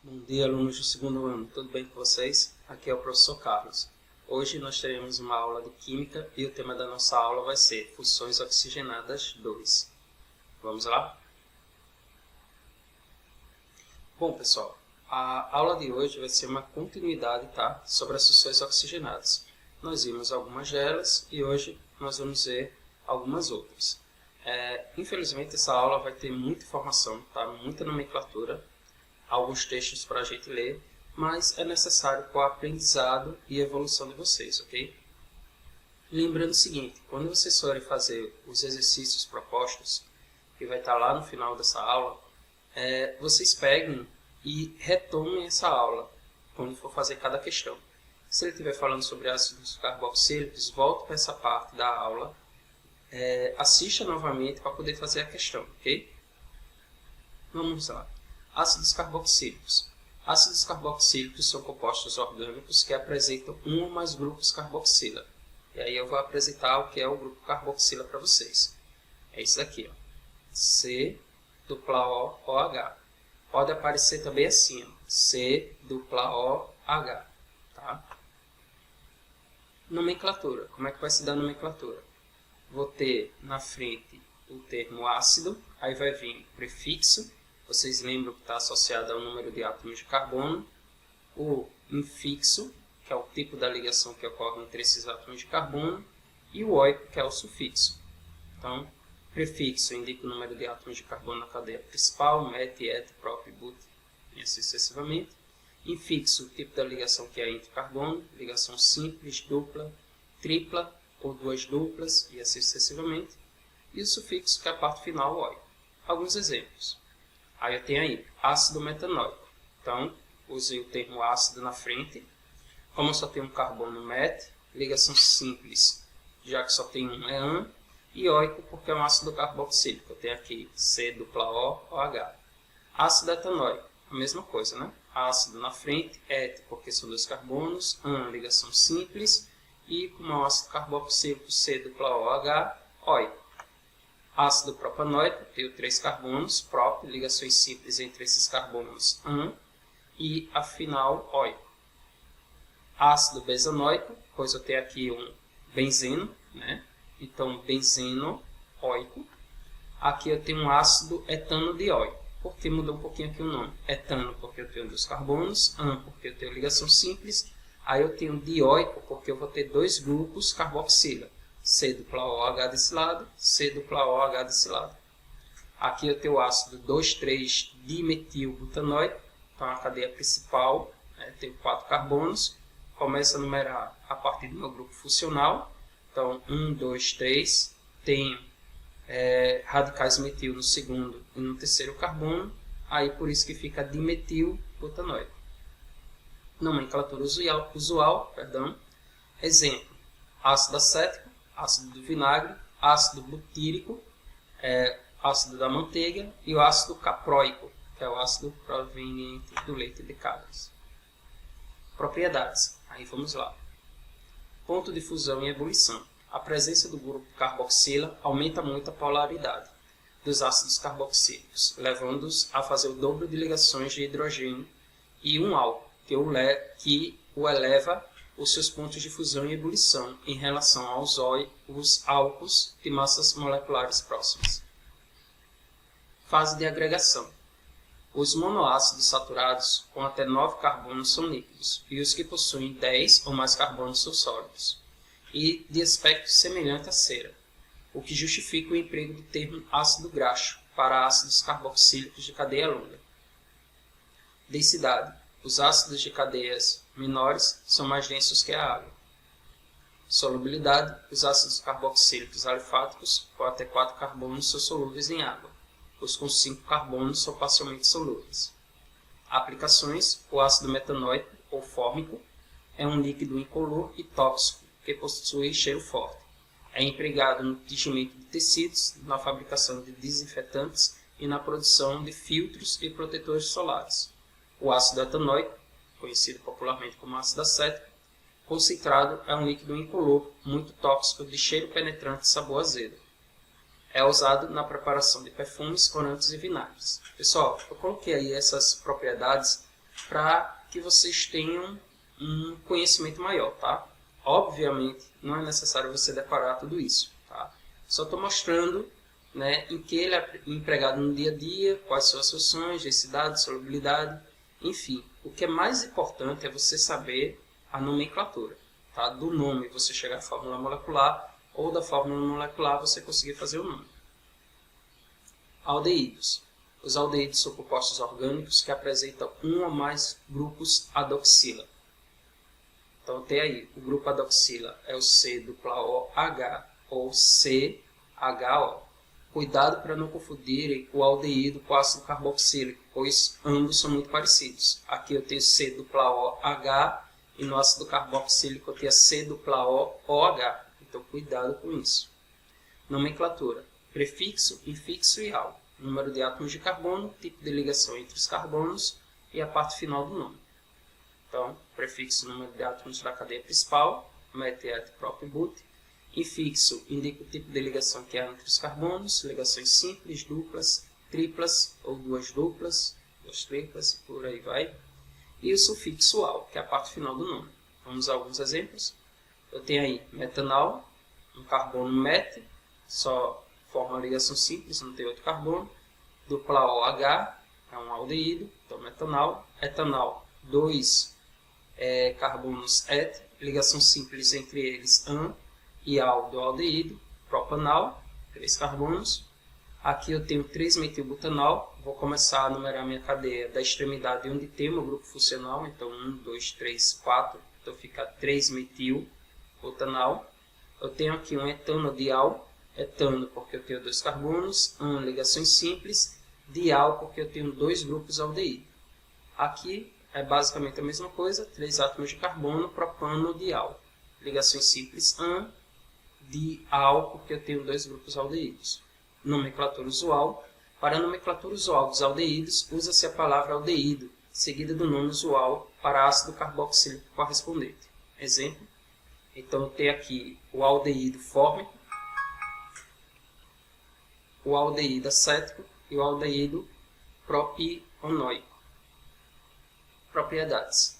Bom dia, alunos do segundo ano. Tudo bem com vocês? Aqui é o professor Carlos. Hoje nós teremos uma aula de Química e o tema da nossa aula vai ser Funções Oxigenadas 2. Vamos lá? Bom, pessoal, a aula de hoje vai ser uma continuidade, tá? Sobre as funções oxigenadas. Nós vimos algumas delas e hoje nós vamos ver algumas outras. Infelizmente, essa aula vai ter muita informação, tá? Muita nomenclatura, alguns textos para a gente ler, mas é necessário para o aprendizado e evolução de vocês, ok? Lembrando o seguinte, quando vocês forem fazer os exercícios propostos, que vai estar lá no final dessa aula, vocês peguem e retomem essa aula, quando for fazer cada questão. Se ele estiver falando sobre ácidos carboxílicos, volte para essa parte da aula, assista novamente para poder fazer a questão, ok? Vamos lá. Ácidos carboxílicos. Ácidos carboxílicos são compostos orgânicos que apresentam um ou mais grupos carboxila. E aí eu vou apresentar o que é o grupo carboxila para vocês. É isso daqui, ó. C-O-O-H. Pode aparecer também assim, ó. C-O-O-H. Tá? Nomenclatura. Como é que vai se dar a nomenclatura? Vou ter na frente o termo ácido, aí vai vir prefixo. Vocês lembram que está associado ao número de átomos de carbono. O infixo, que é o tipo da ligação que ocorre entre esses átomos de carbono. E o oico, que é o sufixo. Então, prefixo indica o número de átomos de carbono na cadeia principal, met, et, prop, but, e assim sucessivamente. Infixo, o tipo da ligação que é entre carbono, ligação simples, dupla, tripla ou duas duplas, e assim sucessivamente. E o sufixo, que é a parte final, o oico. Alguns exemplos. Aí eu tenho aí, ácido metanóico. Então, usei o termo ácido na frente. Como eu só tenho um carbono met, ligação simples, já que só tem um, é an. E oico, porque é um ácido carboxílico. Eu tenho aqui C-O-O-H. Ácido etanóico, a mesma coisa, né? Ácido na frente, et, porque são dois carbonos, an, ligação simples. E como é um ácido carboxílico, C-O-O-H, oico. Ácido propanoico, tenho 3 carbonos, prop, ligações simples entre esses carbonos, an, e a final, oico. Ácido benzenoico, pois eu tenho aqui um benzeno, né? Então, benzeno, oico. Aqui eu tenho um ácido etanodioico, porque mudou um pouquinho aqui o nome. Etano, porque eu tenho 2 carbonos, an, porque eu tenho ligação simples. Aí eu tenho dioico, porque eu vou ter 2 grupos carboxila. C-O-H desse lado, C-O-H desse lado. Aqui eu tenho o ácido 2,3-dimetilbutanoico, então a cadeia principal, tem 4 carbonos. Começa a numerar a partir do meu grupo funcional. Então, 1, 2, 3, tenho radicais metil no segundo e no terceiro carbono, aí por isso que fica dimetilbutanoico. Nomenclatura usual, exemplo, ácido acético, ácido do vinagre, ácido butírico, ácido da manteiga e o ácido caproico, que é o ácido proveniente do leite de cabras. Propriedades. Aí vamos lá. Ponto de fusão e ebulição. A presença do grupo carboxila aumenta muito a polaridade dos ácidos carboxílicos, levando-os a fazer o dobro de ligações de hidrogênio e um álcool, que o eleva os seus pontos de fusão e ebulição em relação aos álcools de massas moleculares próximas. Fase de agregação. Os monoácidos saturados com até 9 carbonos são líquidos, e os que possuem 10 ou mais carbonos são sólidos, e de aspecto semelhante à cera, o que justifica o emprego do termo ácido graxo para ácidos carboxílicos de cadeia longa. Densidade. Os ácidos de cadeias menores são mais densos que a água. Solubilidade. Os ácidos carboxílicos alifáticos com até 4 carbonos são solúveis em água. Os com 5 carbonos são parcialmente solúveis. Aplicações. O ácido metanóico ou fórmico é um líquido incolor e tóxico que possui cheiro forte. É empregado no tingimento de tecidos, na fabricação de desinfetantes e na produção de filtros e protetores solares. O ácido etanóico, conhecido popularmente como ácido acético, concentrado, é um líquido incolor, muito tóxico, de cheiro penetrante e sabor azedo. É usado na preparação de perfumes, corantes e vinagres. Pessoal, eu coloquei aí essas propriedades para que vocês tenham um conhecimento maior, tá? Obviamente, não é necessário você decorar tudo isso, tá? Só estou mostrando, né, em que ele é empregado no dia a dia, quais são as funções, densidade, solubilidade, enfim. O que é mais importante é você saber a nomenclatura, tá? Do nome você chegar à fórmula molecular, ou da fórmula molecular você conseguir fazer o nome. Aldeídos. Os aldeídos são compostos orgânicos que apresentam um ou mais grupos adoxila. Então tem aí, o grupo adoxila é o C-OH ou CHO. Cuidado para não confundirem o aldeído com o ácido carboxílico, pois ambos são muito parecidos. Aqui eu tenho C-OH e no ácido carboxílico eu tenho C-OOH. Então cuidado com isso. Nomenclatura. Prefixo, infixo e al. Número de átomos de carbono, tipo de ligação entre os carbonos e a parte final do nome. Então, prefixo, número de átomos da cadeia principal, met, et, prop e but. Infixo indica o tipo de ligação que há entre os carbonos, ligações simples, duplas, triplas ou duas duplas, duas triplas, por aí vai. E o sufixo al, que é a parte final do nome. Vamos a alguns exemplos. Eu tenho aí metanal, um carbono met, só forma uma ligação simples, não tem outro carbono. Dupla OH, é um aldeído, então metanal. Etanal, dois carbonos et, ligação simples entre eles an e al do aldeído. Propanal, 3 carbonos. Aqui eu tenho 3-metilbutanal. Vou começar a numerar minha cadeia da extremidade onde tem o meu grupo funcional. Então 1, 2, 3, 4. Então fica 3-metilbutanal. Eu tenho aqui um etanodial. Etano porque eu tenho 2 carbonos. An, ligações simples. Dial porque eu tenho 2 grupos aldeído. Aqui é basicamente a mesma coisa. 3 átomos de carbono, propanodial. Ligações simples an. Dial porque eu tenho 2 grupos aldeídos. Nomenclatura usual. Para a nomenclatura usual dos aldeídos, usa-se a palavra aldeído, seguida do nome usual para ácido carboxílico correspondente. Exemplo. Então, eu tenho aqui o aldeído fórmico, o aldeído acético e o aldeído propionoico. Propriedades.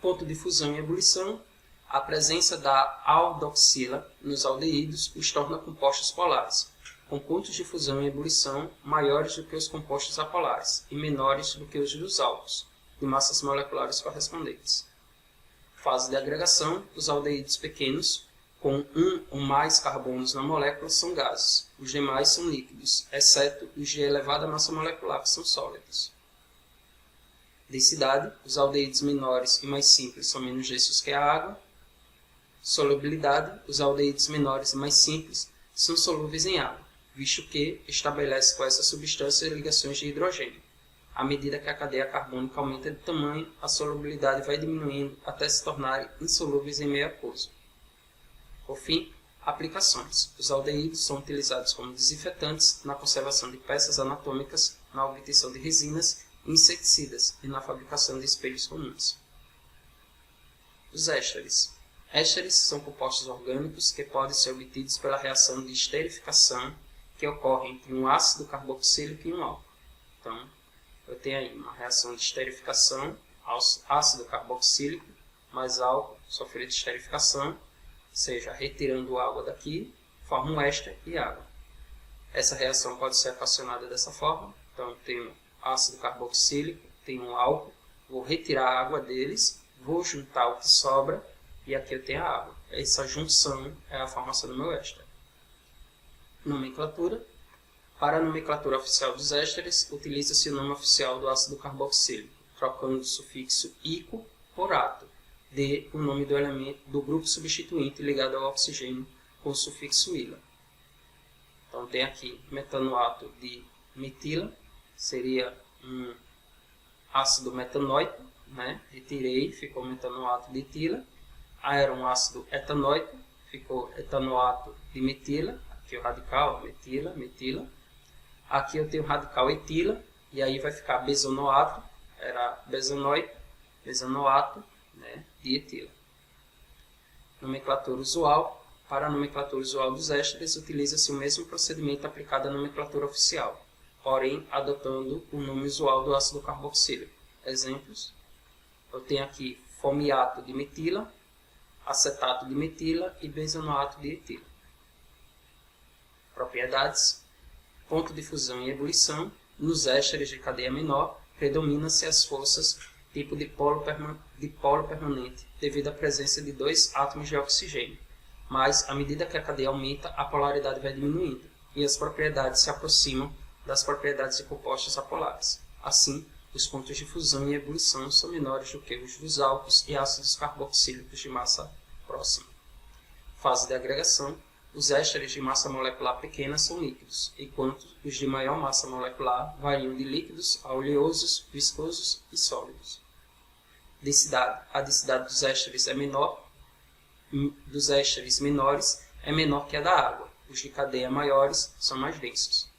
Ponto de fusão e ebulição. A presença da aldoxila nos aldeídos os torna compostos polares, com pontos de fusão e ebulição maiores do que os compostos apolares e menores do que os dos álcools, de massas moleculares correspondentes. Fase de agregação. Os aldeídos pequenos, com um ou mais carbonos na molécula, são gases. Os demais são líquidos, exceto os de elevada massa molecular, que são sólidos. Densidade. Os aldeídos menores e mais simples são menos densos que a água. Solubilidade. Os aldeídos menores e mais simples são solúveis em água, visto que estabelece com essa substância ligações de hidrogênio. À medida que a cadeia carbônica aumenta de tamanho, a solubilidade vai diminuindo até se tornarem insolúveis em meio aquoso. Por fim, aplicações. Os aldeídos são utilizados como desinfetantes na conservação de peças anatômicas, na obtenção de resinas e inseticidas e na fabricação de espelhos comuns. Os ésteres. Ésteres são compostos orgânicos que podem ser obtidos pela reação de esterificação que ocorre entre um ácido carboxílico e um álcool. Então, eu tenho aí uma reação de esterificação, ácido carboxílico mais álcool sofrido de esterificação, ou seja, retirando água daqui, forma um éster e água. Essa reação pode ser equacionada dessa forma. Então, eu tenho ácido carboxílico, tenho um álcool, vou retirar a água deles, vou juntar o que sobra, e aqui eu tenho a água. Essa junção é a formação do meu éster. Nomenclatura. Para a nomenclatura oficial dos ésteres, utiliza-se o nome oficial do ácido carboxílico, trocando o sufixo ico por ato, de o nome do elemento do grupo substituinte ligado ao oxigênio com o sufixo ila. Então tem aqui metanoato de metila, seria um ácido metanoico, né? Retirei, ficou metanoato de etila. Era um ácido etanoico, ficou etanoato de metila. Aqui o radical, metila, metila. Aqui eu tenho o radical etila, e aí vai ficar bezonoato, era bezonoico, bezonoato, né, de etila. Nomenclatura usual. Para a nomenclatura usual dos ésteres, utiliza-se o mesmo procedimento aplicado à nomenclatura oficial, porém adotando o nome usual do ácido carboxílico. Exemplos. Eu tenho aqui formiato de metila, acetato de metila e benzoato de etila. Propriedades: ponto de fusão e ebulição. Nos ésteres de cadeia menor, predominam-se as forças tipo de polo permanente, devido à presença de 2 átomos de oxigênio. Mas, à medida que a cadeia aumenta, a polaridade vai diminuindo, e as propriedades se aproximam das propriedades de compostos apolares. Assim, os pontos de fusão e ebulição são menores do que os dos álcools e ácidos carboxílicos de massa próxima. Fase de agregação: os ésteres de massa molecular pequena são líquidos, enquanto os de maior massa molecular variam de líquidos a oleosos, viscosos e sólidos. Densidade: a densidade dos ésteres menores é menor que a da água. Os de cadeia maiores são mais densos.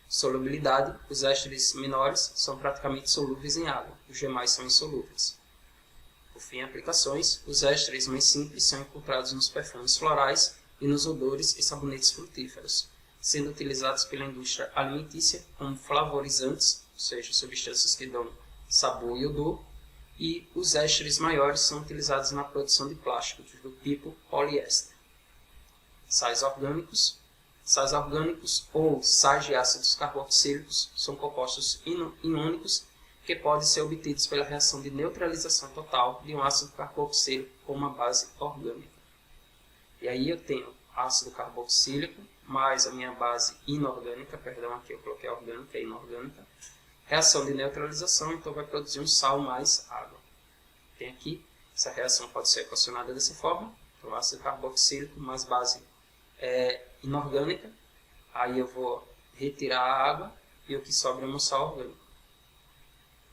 Solubilidade: os ésteres menores são praticamente solúveis em água, os demais são insolúveis. Por fim, aplicações: os ésteres mais simples são encontrados nos perfumes florais e nos odores e sabonetes frutíferos, sendo utilizados pela indústria alimentícia como flavorizantes, ou seja, substâncias que dão sabor e odor, e os ésteres maiores são utilizados na produção de plásticos do tipo poliéster. Sais orgânicos. Sais orgânicos ou sais de ácidos carboxílicos são compostos iônicos que podem ser obtidos pela reação de neutralização total de um ácido carboxílico com uma base orgânica. E aí eu tenho ácido carboxílico mais a minha base inorgânica, aqui eu coloquei orgânica e inorgânica. Reação de neutralização, então vai produzir um sal mais água. Tem aqui, essa reação pode ser equacionada dessa forma. Então, ácido carboxílico mais base inorgânica. Aí eu vou retirar a água e o que sobra é um sal orgânico.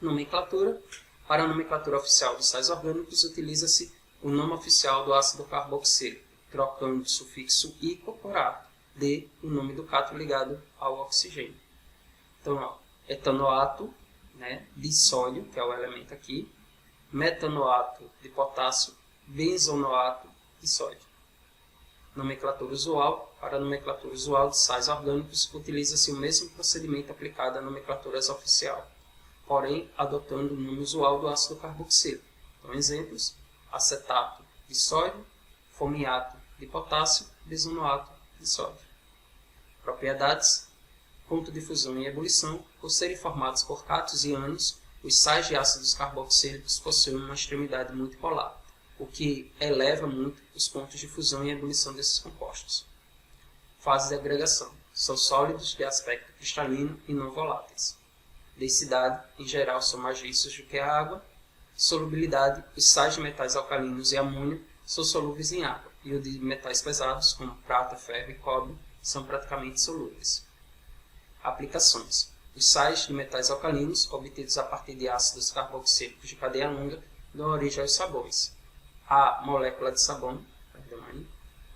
Nomenclatura. Para a nomenclatura oficial dos sais orgânicos, utiliza-se o nome oficial do ácido carboxílico, trocando o sufixo "ico" por "ato", de o nome do cátion ligado ao oxigênio. Então, ó, etanoato, né, de sódio, que é o elemento aqui, metanoato de potássio, benzonoato de sódio. Nomenclatura usual. Para a nomenclatura usual de sais orgânicos, utiliza-se o mesmo procedimento aplicado à nomenclatura oficial, porém adotando o nome usual do ácido carboxílico. Então, exemplos: acetato de sódio, formiato de potássio, benzoato de sódio. Propriedades: ponto de fusão e ebulição. Por serem formados por cátions e ânions, os sais de ácidos carboxílicos possuem uma extremidade muito polar, o que eleva muito os pontos de fusão e ebulição desses compostos. Fase de agregação: são sólidos de aspecto cristalino e não voláteis. Densidade: em geral são mais lissos do que a água. Solubilidade: os sais de metais alcalinos e amônio são solúveis em água, e os de metais pesados, como prata, ferro e cobre, são praticamente solúveis. Aplicações: os sais de metais alcalinos, obtidos a partir de ácidos carboxílicos de cadeia longa, dão origem aos sabões. A molécula de sabão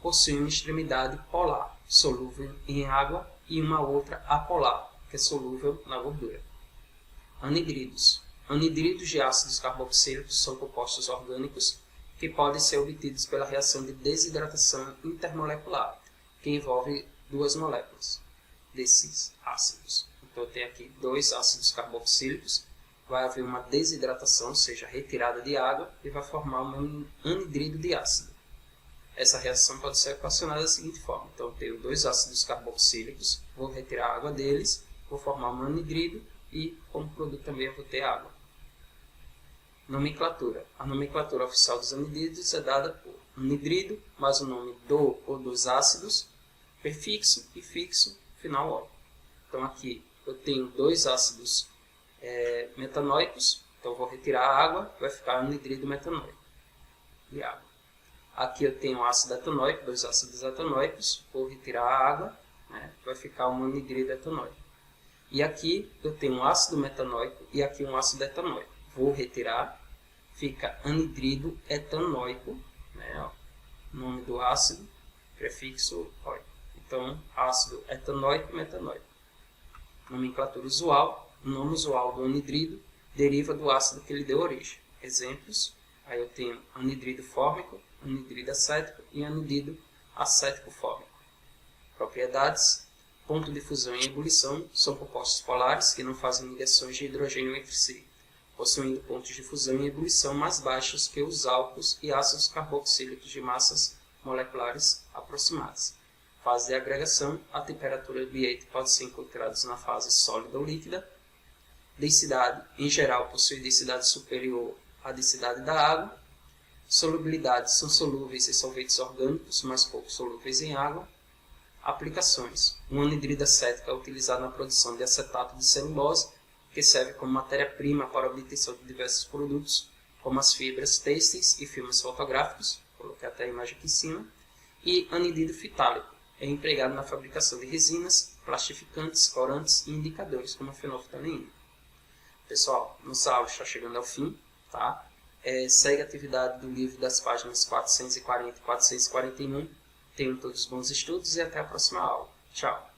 possui uma extremidade polar, solúvel em água, e uma outra apolar, que é solúvel na gordura. Anidridos. Anidridos de ácidos carboxílicos são compostos orgânicos que podem ser obtidos pela reação de desidratação intermolecular, que envolve 2 moléculas desses ácidos. Então, eu tenho aqui 2 ácidos carboxílicos, vai haver uma desidratação, ou seja, retirada de água, e vai formar um anidrido de ácido. Essa reação pode ser equacionada da seguinte forma: então, eu tenho 2 ácidos carboxílicos, vou retirar a água deles, vou formar um anidrido, e como produto também eu vou ter água. Nomenclatura. A nomenclatura oficial dos anidridos é dada por anidrido, mais o nome do ou dos ácidos, prefixo e fixo, final óleo. Então aqui eu tenho 2 ácidos metanóicos, então eu vou retirar a água, vai ficar anidrido metanóico e água. Aqui eu tenho ácido etanóico, 2 ácidos etanóicos, vou retirar a água, né, vai ficar um anidrido etanóico. E aqui eu tenho um ácido metanóico e aqui um ácido etanóico. Vou retirar, fica anidrido etanóico, né, ó, nome do ácido, prefixo óico. Então, ácido etanóico e metanóico. Nomenclatura usual. O nome usual do anidrido deriva do ácido que lhe deu origem. Exemplos: aí eu tenho anidrido fórmico, anidrido acético e anidrido acético fórmico. Propriedades: ponto de fusão e ebulição são compostos polares que não fazem ligações de hidrogênio entre si. possuindo pontos de fusão e ebulição mais baixos que os álcools e ácidos carboxílicos de massas moleculares aproximadas. Fase de agregação, a temperatura ambiente pode ser encontrada na fase sólida ou líquida. Densidade, em geral, possui densidade superior à densidade da água. Solubilidade, são solúveis em solventes orgânicos, mas pouco solúveis em água. Aplicações, um anidrido acético é utilizado na produção de acetato de celulose, que serve como matéria-prima para a obtenção de diversos produtos, como as fibras têxteis e filmes fotográficos, coloquei até a imagem aqui em cima, e anidrido fitálico, é empregado na fabricação de resinas, plastificantes, corantes e indicadores, como a fenolftaleína. Pessoal, nossa aula está chegando ao fim, tá? Segue a atividade do livro das páginas 440 e 441. Tenham todos bons estudos e até a próxima aula. Tchau!